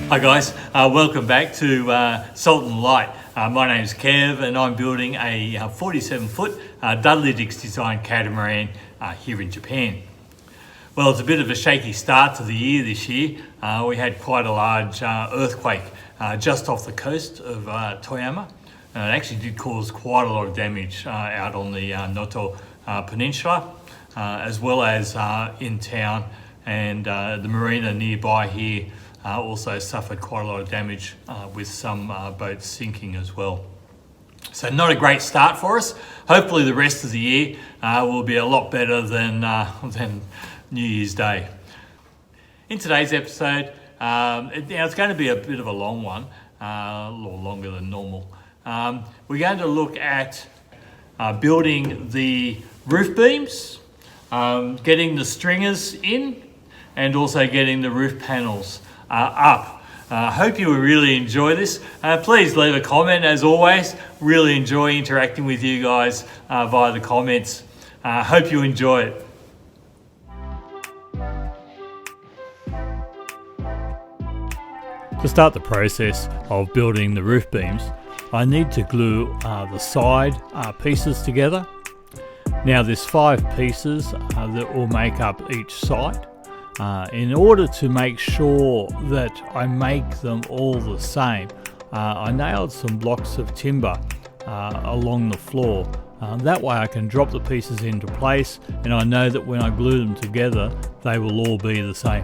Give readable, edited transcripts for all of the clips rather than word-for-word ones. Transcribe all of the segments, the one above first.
Hi guys, welcome back to Salt and Light. My name's Kev and I'm building a 47-foot Dudley Dix design catamaran here in Japan. Well, it's a bit of a shaky start to the year this year. We had quite a large earthquake just off the coast of Toyama. It actually did cause quite a lot of damage out on the Noto Peninsula, as well as in town, and the marina nearby here also suffered quite a lot of damage with some boats sinking as well. So not a great start for us. Hopefully the rest of the year will be a lot better than New Year's Day. In today's episode, it's going to be a bit of a long one, a little longer than normal. We're going to look at building the roof beams, getting the stringers in, and also getting the roof panels up. Hope you will really enjoy this. Please leave a comment as always. Really enjoy interacting with you guys via the comments. Hope you enjoy it. To start the process of building the roof beams, I need to glue the side pieces together. Now there's 5 pieces that will make up each side. In order to make sure that I make them all the same, I nailed some blocks of timber along the floor. That way I can drop the pieces into place and I know that when I glue them together they will all be the same.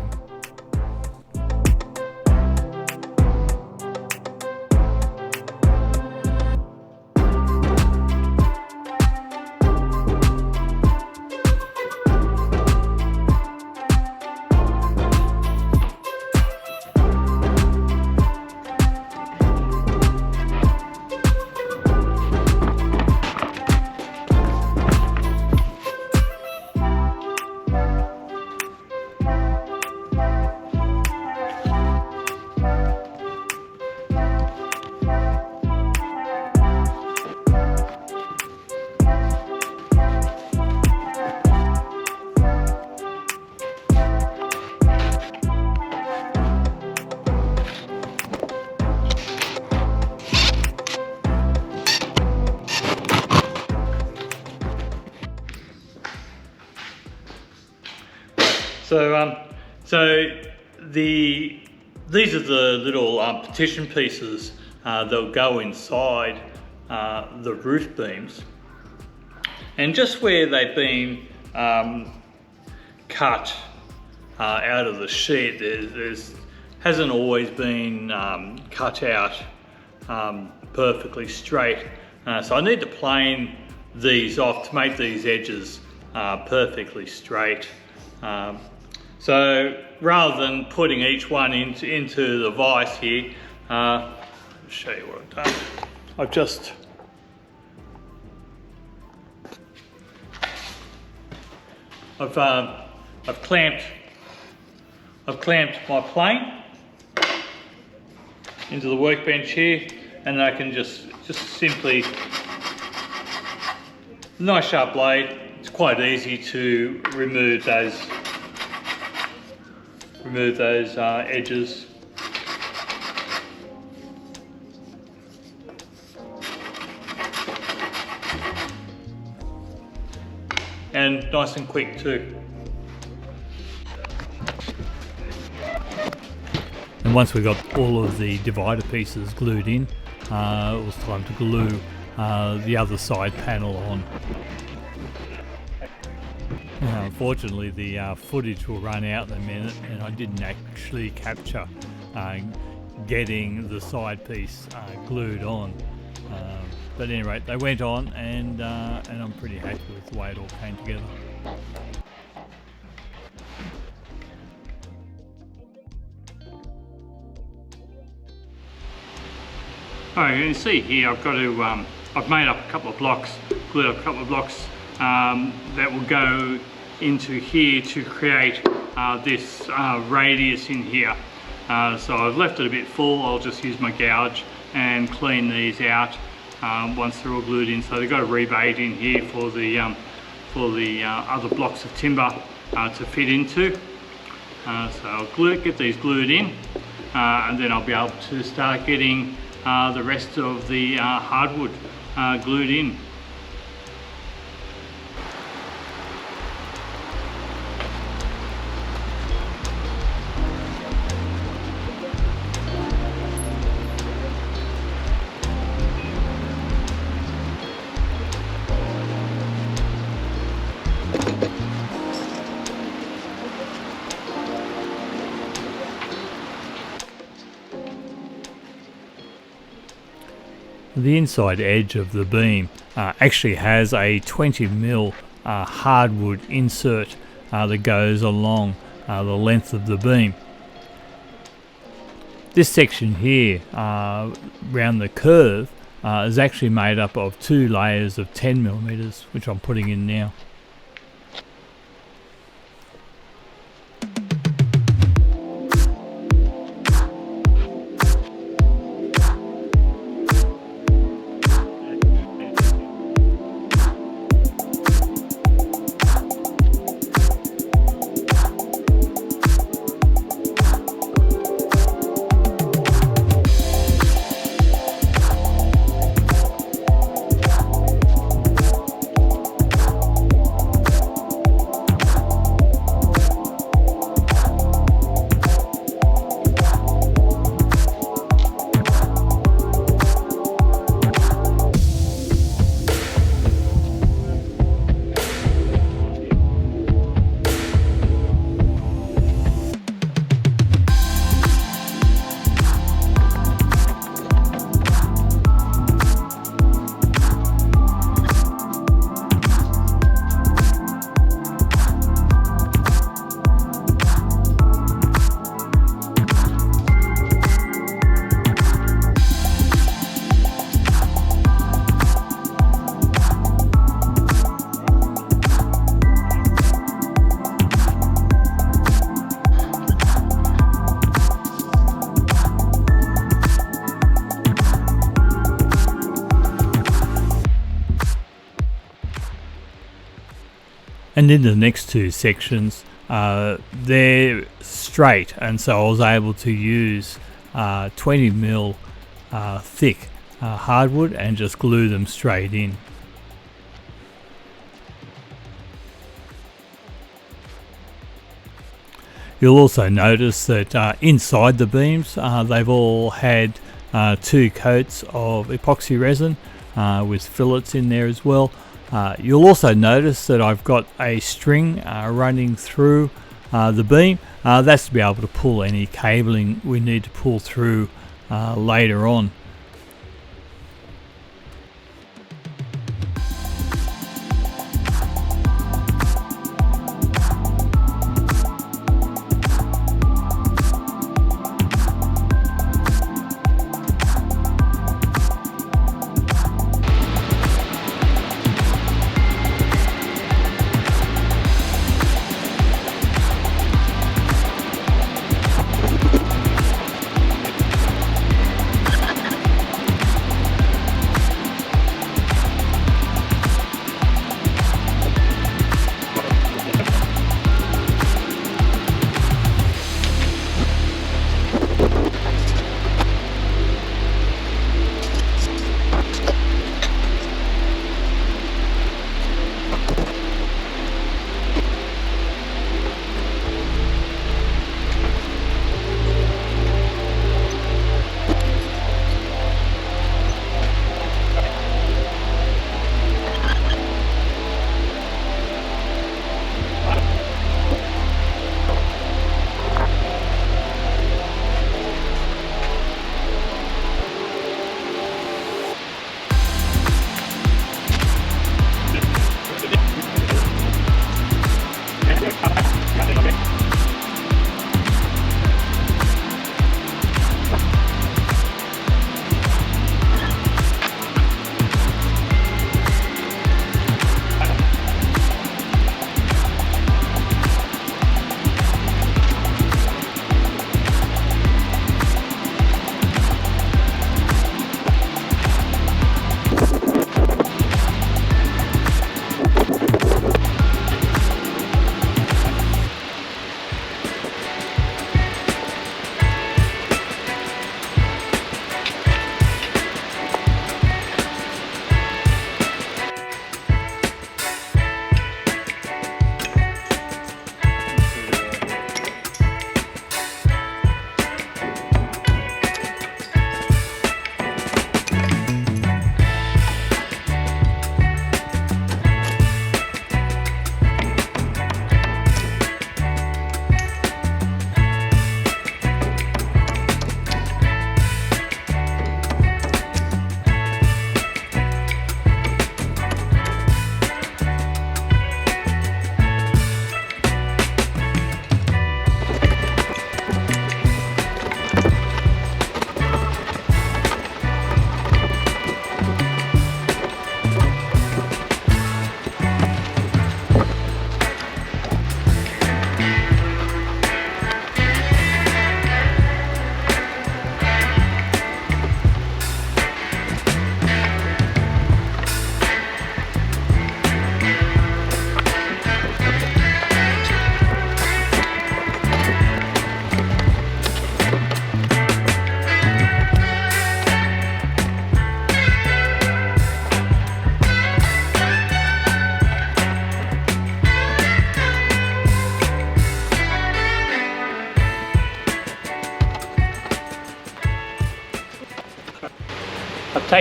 These are the little partition pieces that'll go inside the roof beams, and just where they've been cut out of the sheet, hasn't always been cut out perfectly straight. So I need to plane these off to make these edges perfectly straight. So rather than putting each one into the vise here, I'll show you what I've done. I've clamped my plane into the workbench here, and I can just simply, nice sharp blade. It's quite easy to remove those edges. And nice and quick too. And once we got all of the divider pieces glued in, it was time to glue the other side panel on. Unfortunately, the footage will run out in a minute, and I didn't actually capture getting the side piece glued on. But anyway, they went on, and I'm pretty happy with the way it all came together. Alright, you can see here I've got to, I've made up a couple of blocks, glued up a couple of blocks that will go into here to create this radius in here. So I've left it a bit full. I'll just use my gouge and clean these out once they're all glued in. So they've got a rebate in here for the other blocks of timber to fit into. So I'll get these glued in. and then I'll be able to start getting the rest of the hardwood glued in. The inside edge of the beam actually has a 20mm hardwood insert that goes along the length of the beam. This section here around the curve is actually made up of 2 layers of 10mm, which I'm putting in now. And in the next 2 sections, they're straight, and so I was able to use 20mm thick hardwood and just glue them straight in. You'll also notice that inside the beams they've all had 2 coats of epoxy resin with fillets in there as well. You'll also notice that I've got a string running through the beam. That's to be able to pull any cabling we need to pull through later on.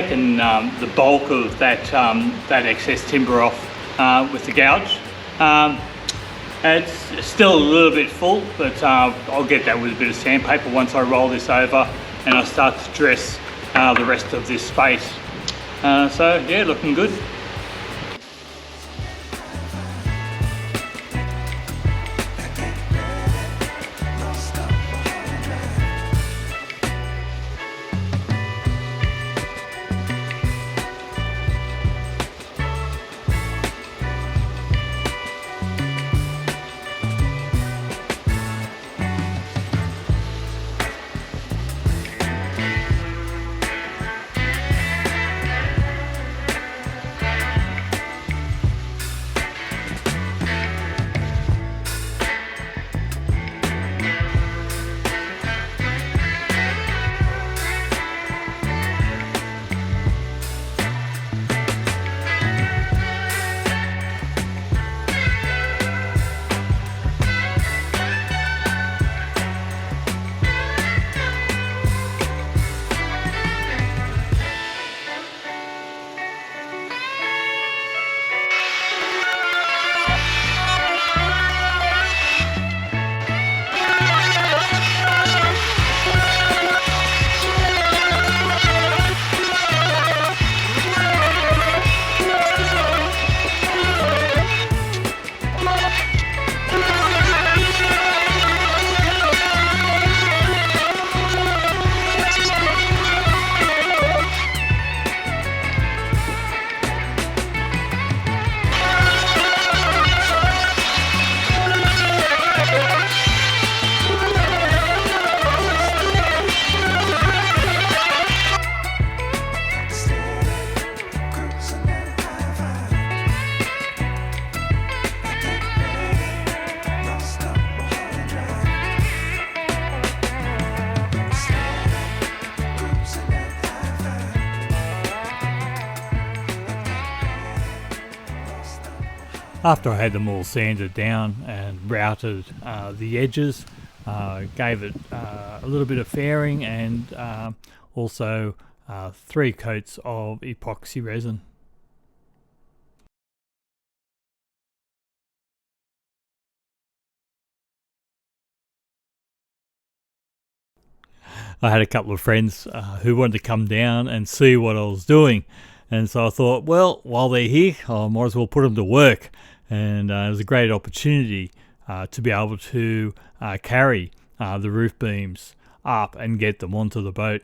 taken the bulk of that excess timber off with the gouge. It's still a little bit full, but I'll get that with a bit of sandpaper once I roll this over and I start to dress the rest of this space. So yeah, looking good. After I had them all sanded down and routed the edges, gave it a little bit of fairing and also 3 coats of epoxy resin. I had a couple of friends who wanted to come down and see what I was doing, and so I thought, well, while they're here, I might as well put them to work. And it was a great opportunity to be able to carry the roof beams up and get them onto the boat.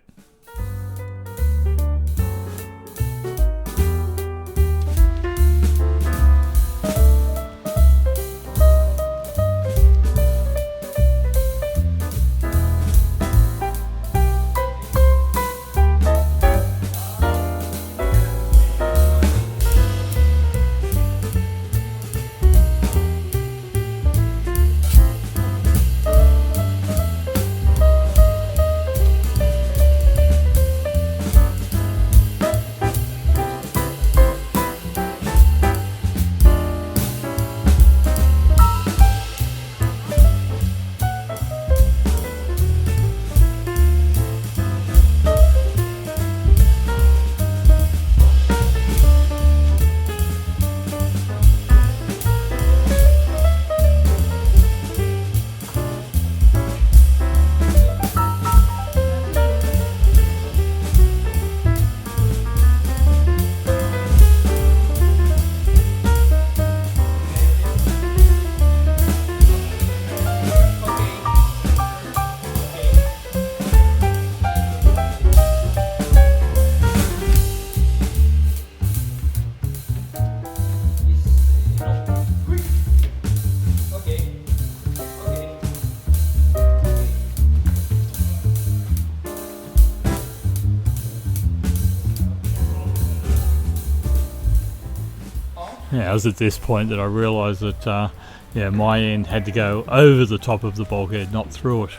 Yeah, it was at this point that I realised that my end had to go over the top of the bulkhead, not through it.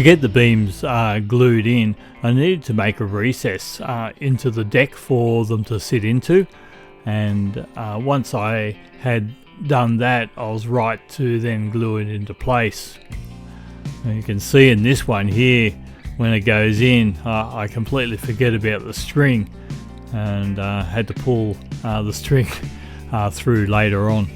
To get the beams glued in, I needed to make a recess into the deck for them to sit into, and once I had done that, I was right to then glue it into place. And you can see in this one here, when it goes in, I completely forget about the string, and had to pull the string through later on.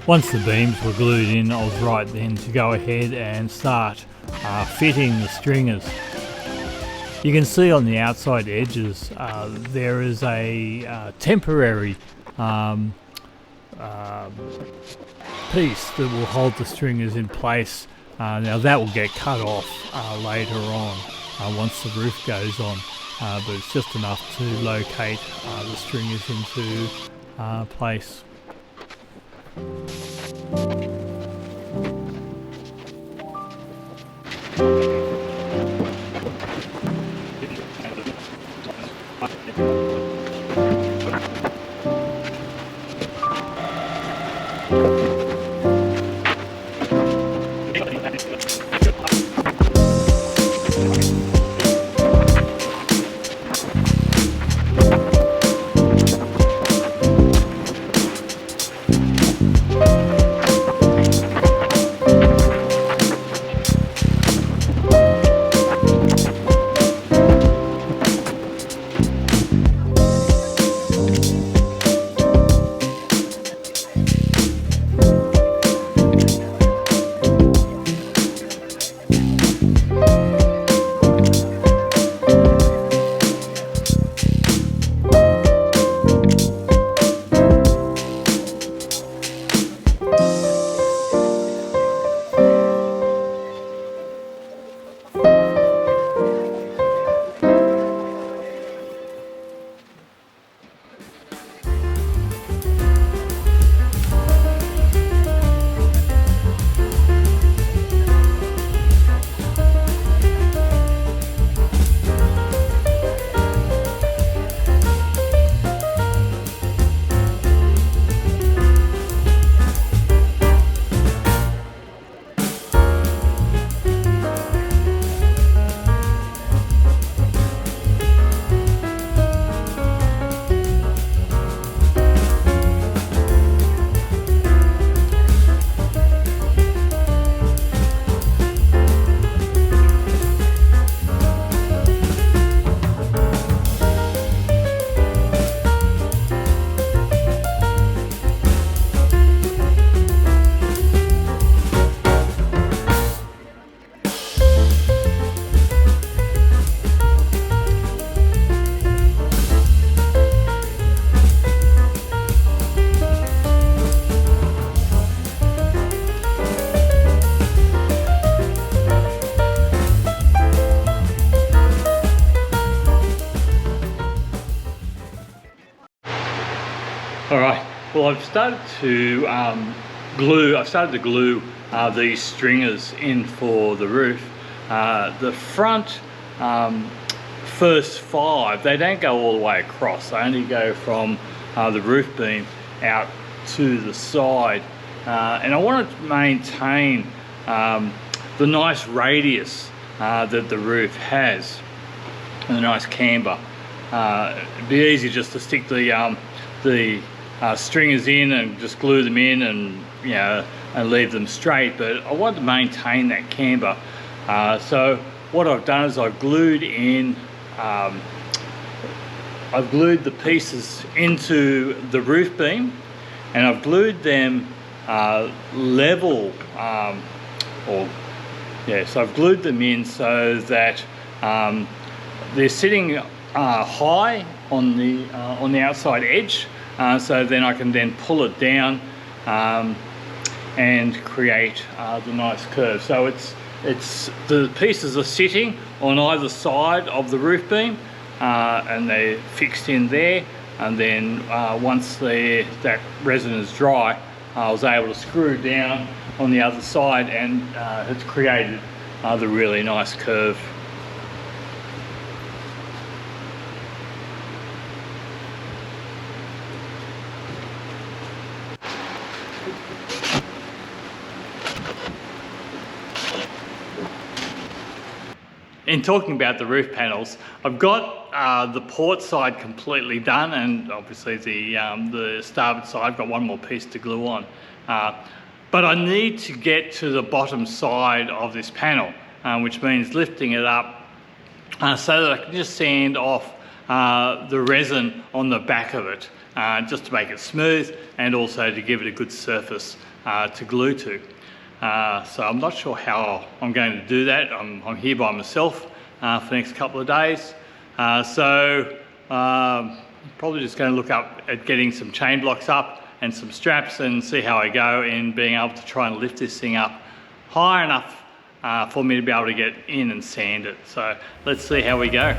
Once the beams were glued in, I was right then to go ahead and start fitting the stringers. You can see on the outside edges there is a temporary piece that will hold the stringers in place. Now that will get cut off later on once the roof goes on, but it's just enough to locate the stringers into place. All right, well, I've started to glue these stringers in for the roof. The front first 5, they don't go all the way across. They only go from the roof beam out to the side. And I want to maintain the nice radius that the roof has, and the nice camber. It'd be easy just to stick the stringers in and just glue them in and and leave them straight, but I want to maintain that camber. So what I've done is I've glued the pieces into the roof beam, and I've glued them level, so I've glued them in so that they're sitting high on the outside edge, so then I can then pull it down and create the nice curve. So it's the pieces are sitting on either side of the roof beam, and they're fixed in there, and then once that resin is dry, I was able to screw down on the other side, and it's created the really nice curve. In talking about the roof panels, I've got the port side completely done, and obviously the starboard side, I've got one more piece to glue on. But I need to get to the bottom side of this panel, which means lifting it up so that I can just sand off the resin on the back of it, just to make it smooth and also to give it a good surface to glue to. So I'm not sure how I'm going to do that. I'm here by myself for the next couple of days. So probably just going to look up at getting some chain blocks up and some straps and see how I go in being able to try and lift this thing up high enough for me to be able to get in and sand it. So let's see how we go.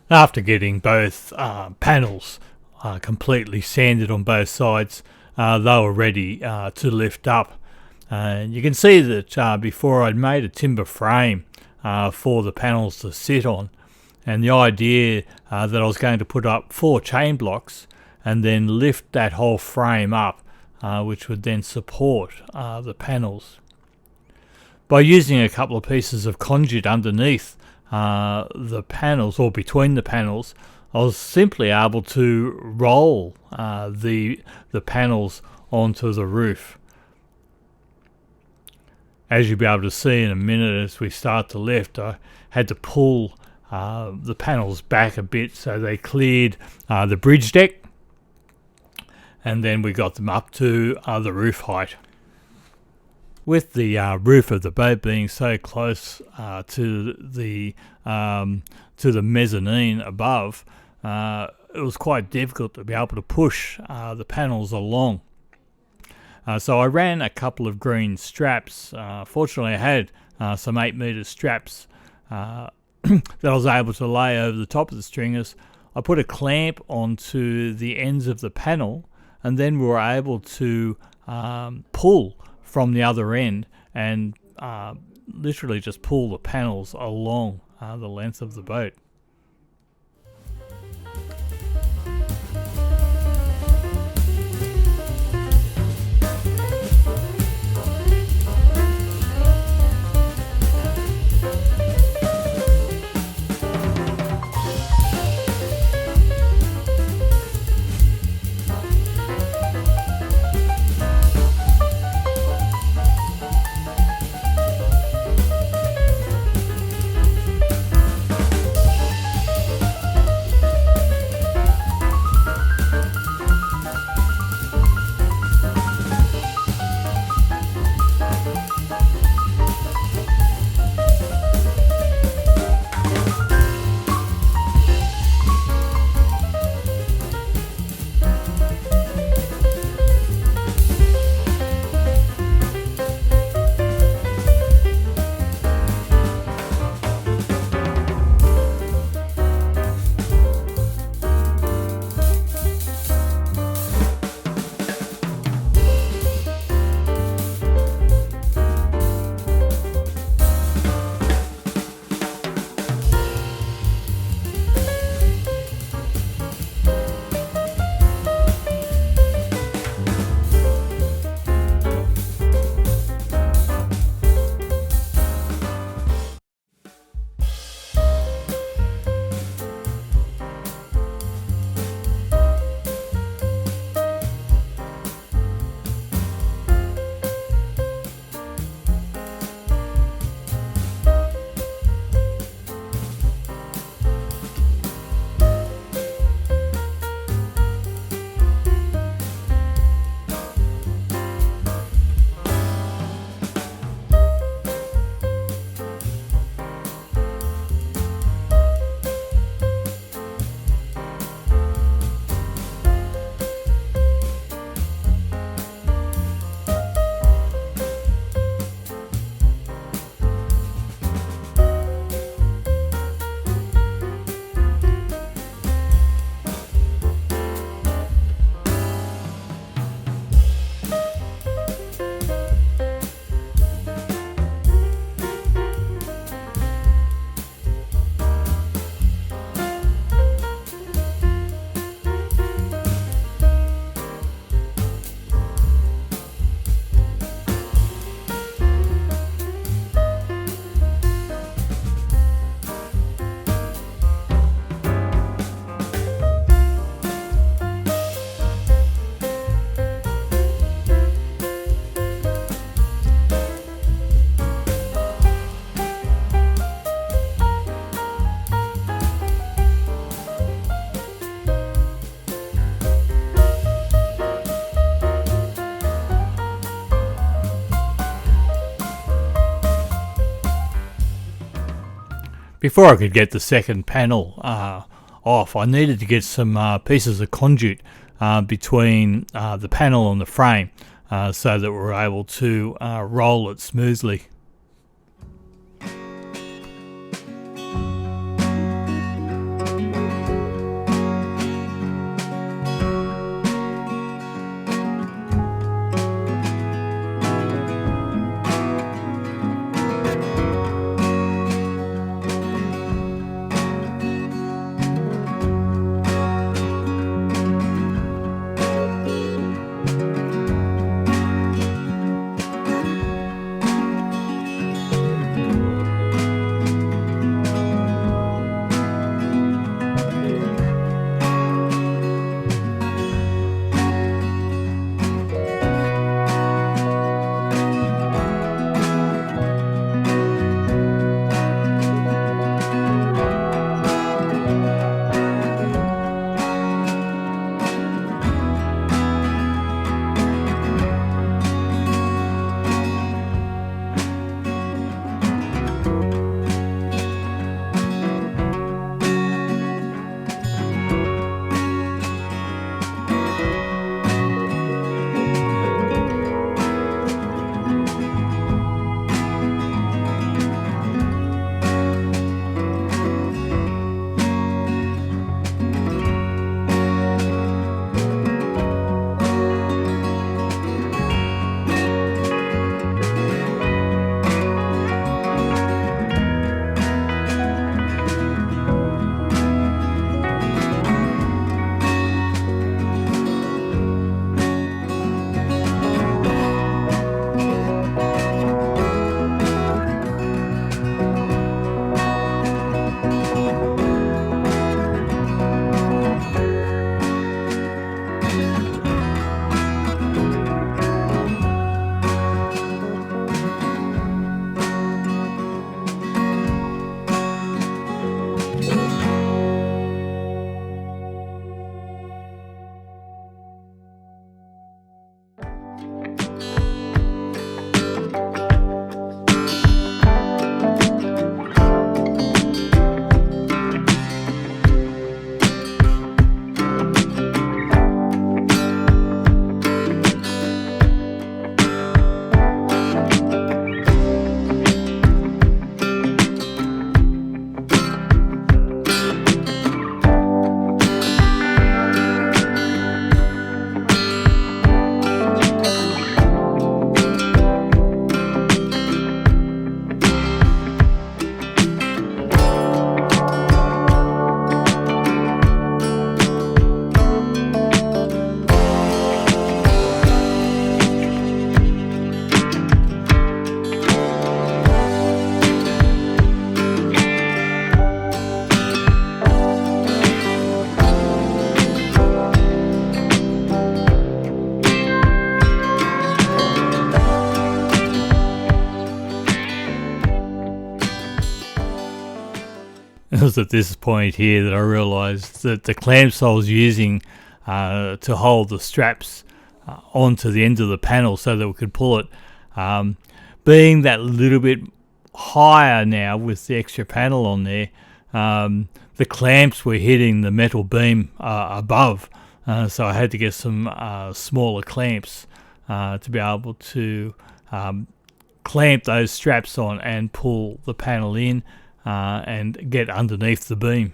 After getting both panels completely sanded on both sides, they were ready to lift up. You can see that before I'd made a timber frame for the panels to sit on, and the idea that I was going to put up 4 chain blocks and then lift that whole frame up, which would then support the panels. By using a couple of pieces of conduit underneath the panels, or between the panels, I was simply able to roll the panels onto the roof. As you'll be able to see in a minute as we start to lift, I had to pull the panels back a bit so they cleared the bridge deck, and then we got them up to the roof height. With the roof of the boat being so close to the mezzanine above, it was quite difficult to be able to push the panels along. So I ran a couple of green straps. Fortunately, I had some 8-metre straps that I was able to lay over the top of the stringers. I put a clamp onto the ends of the panel, and then we were able to pull from the other end and literally just pull the panels along the length of the boat. Before I could get the second panel off, I needed to get some pieces of conduit between the panel and the frame so that we're able to roll it smoothly. It was at this point here that I realised that the clamps I was using to hold the straps onto the end of the panel so that we could pull it, being that little bit higher now with the extra panel on there, the clamps were hitting the metal beam above, so I had to get some smaller clamps to be able to clamp those straps on and pull the panel in and get underneath the beam.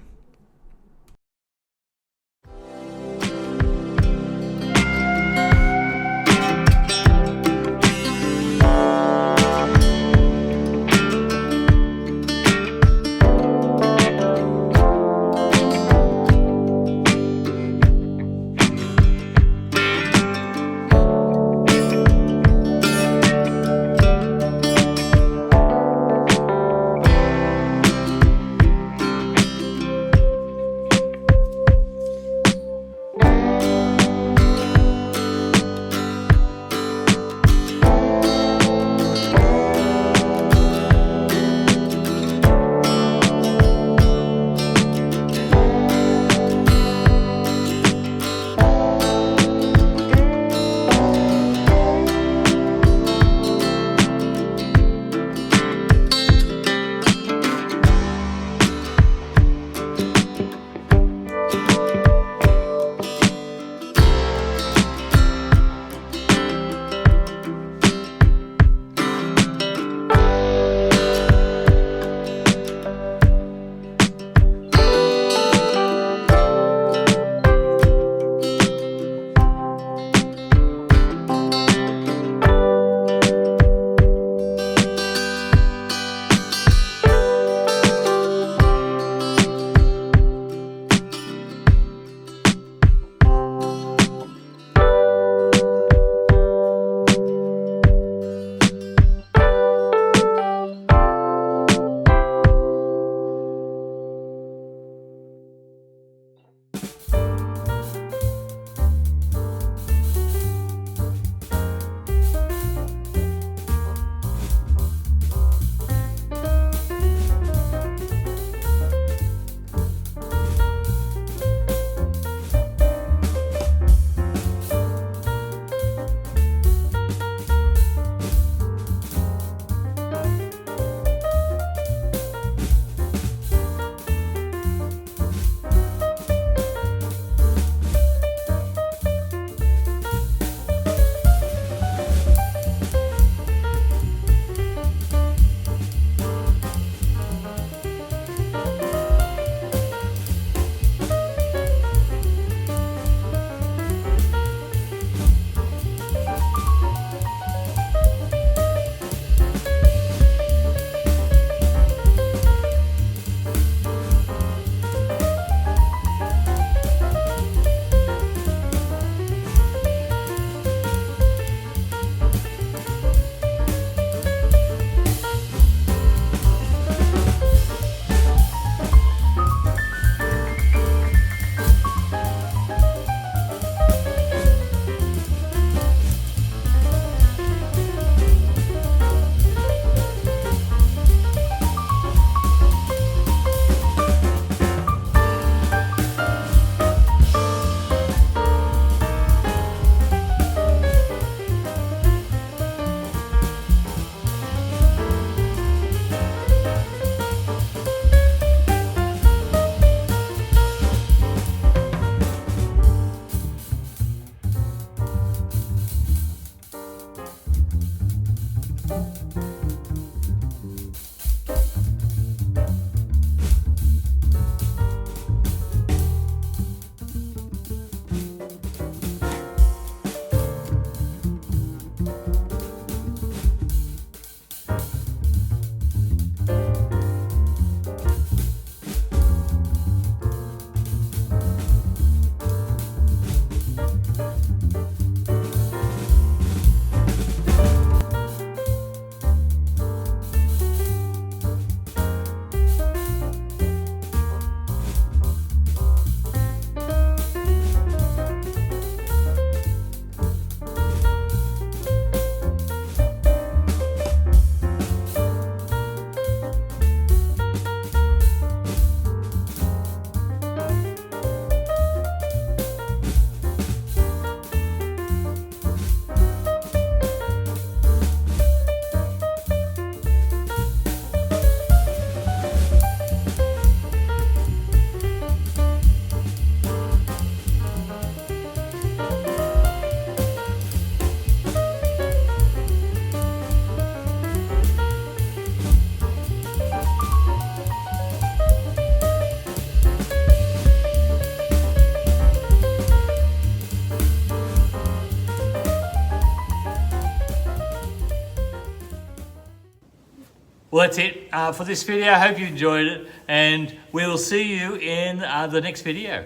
Well, that's it for this video. I hope you enjoyed it, and we will see you in the next video.